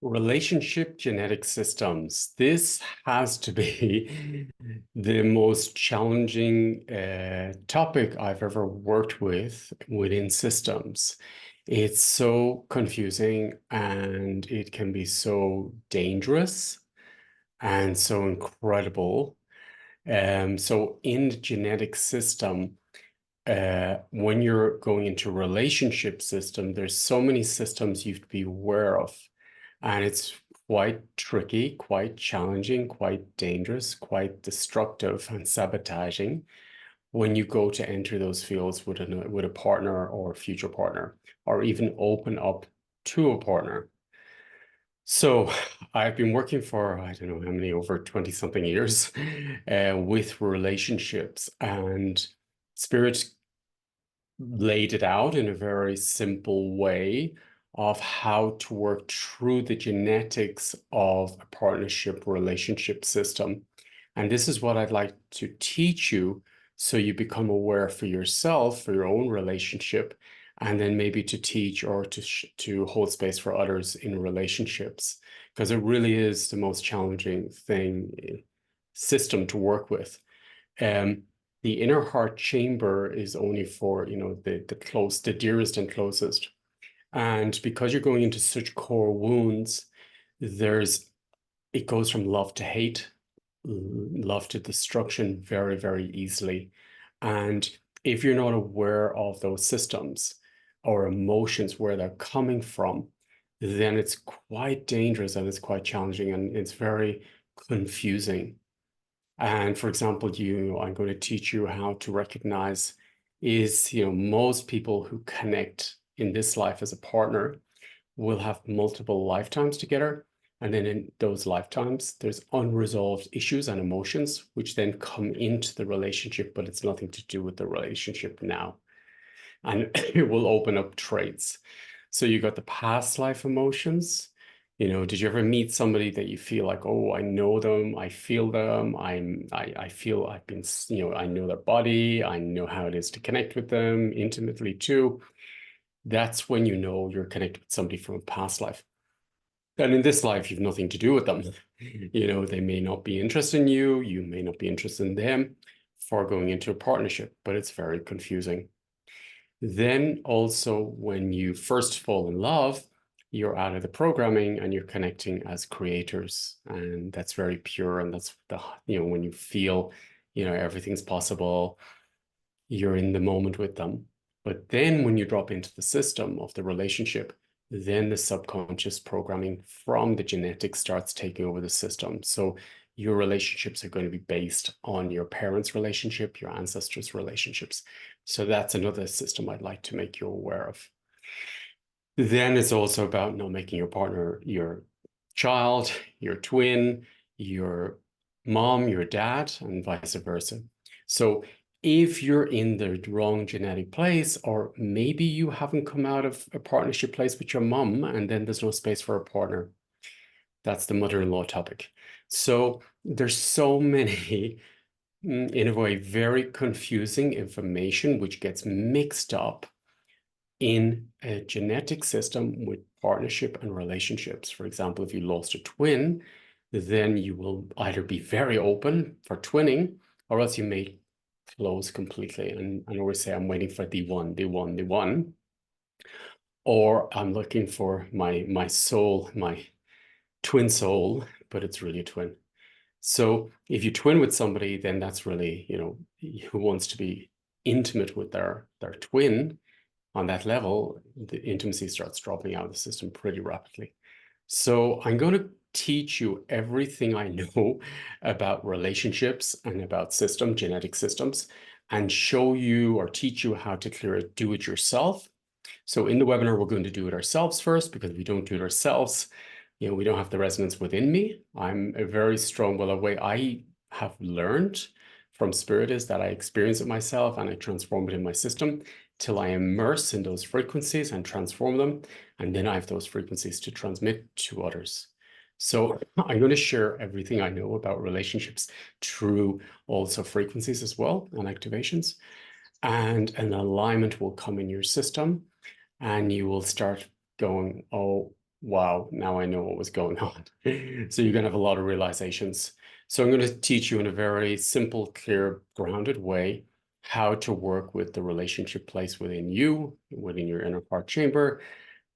Relationship genetic systems. This has to be the most challenging topic I've ever worked with within systems. It's so confusing and it can be so dangerous and so incredible. So in the genetic system, when you're going into a relationship system, there's so many systems you have to be aware of. And it's quite tricky, quite challenging, quite dangerous, quite destructive and sabotaging when you go to enter those fields with a partner or future partner, or even open up to a partner. So I've been working for, I don't know how many, over 20 something years with relationships, and Spirit laid it out in a very simple way of how to work through the genetics of a partnership relationship system. And this is what I'd like to teach you so you become aware for yourself, for your own relationship, and then maybe to teach or to hold space for others in relationships, because it really is the most challenging system to work with. The inner heart chamber is only for, the dearest and closest. And because you're going into such core wounds, it goes from love to hate, love to destruction very, very easily. And if you're not aware of those systems or emotions, where they're coming from, then it's quite dangerous and it's quite challenging and it's very confusing. And for example, I'm going to teach you how to recognize most people who connect in this life as a partner will have multiple lifetimes together. And then in those lifetimes, there's unresolved issues and emotions, which then come into the relationship, but it's nothing to do with the relationship now. And it will open up traits. So you got the past life emotions. Did you ever meet somebody that you feel like, oh, I know them, I feel them, I feel I've been, I know their body, I know how it is to connect with them intimately too. That's when you know you're connected with somebody from a past life. And in this life, you've nothing to do with them. They may not be interested in you, you may not be interested in them for going into a partnership, but it's very confusing. Then also, when you first fall in love, you're out of the programming and you're connecting as creators. And that's very pure. And that's when you feel, everything's possible, you're in the moment with them. But then when you drop into the system of the relationship, then the subconscious programming from the genetics starts taking over the system. So your relationships are going to be based on your parents' relationship, your ancestors' relationships. So that's another system I'd like to make you aware of. Then it's also about not making your partner your child, your twin, your mom, your dad, and vice versa. So if you're in the wrong genetic place, or maybe you haven't come out of a partnership place with your mom, and then there's no space for a partner, that's the mother-in-law topic. So there's so many, in a way, very confusing information which gets mixed up in a genetic system with partnership and relationships. For example, if you lost a twin, then you will either be very open for twinning, or else you may close completely and always say, I'm waiting for the one, or I'm looking for my soul, my twin soul, but it's really a twin. So if you twin with somebody, then that's really, who wants to be intimate with their twin. On that level, the intimacy starts dropping out of the system pretty rapidly. So I'm going to teach you everything I know about relationships and about genetic systems, and show you or teach you how to do it yourself. So in the webinar, we're going to do it ourselves first, because if we don't do it ourselves, we don't have the resonance within me. I'm a very strong, the way I have learned from Spirit is that I experience it myself and I transform it in my system till I immerse in those frequencies and transform them. And then I have those frequencies to transmit to others. So I'm going to share everything I know about relationships through also frequencies as well and activations. And an alignment will come in your system, and you will start going, oh, wow, now I know what was going on. So you're going to have a lot of realizations. So I'm going to teach you in a very simple, clear, grounded way how to work with the relationship place within you, within your inner heart chamber,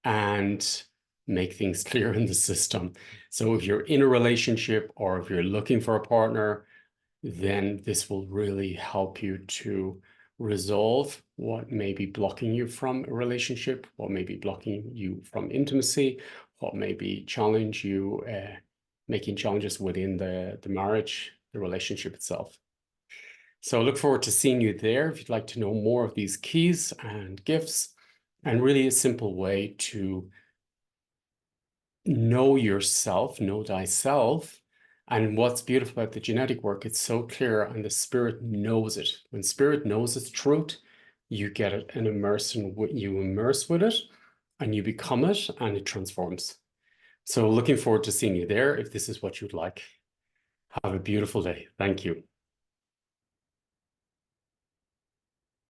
and make things clear in the system. So if you're in a relationship or if you're looking for a partner, then this will really help you to resolve what may be blocking you from a relationship, what may be blocking you from intimacy, what may be challenge you, making challenges within the marriage, the relationship itself. So I look forward to seeing you there if you'd like to know more of these keys and gifts, and really a simple way to know yourself, know thyself. And what's beautiful about the genetic work, it's so clear and the spirit knows it. When spirit knows its truth, you get it and you immerse with it and you become it and it transforms. So looking forward to seeing you there if this is what you'd like. Have a beautiful day. Thank you.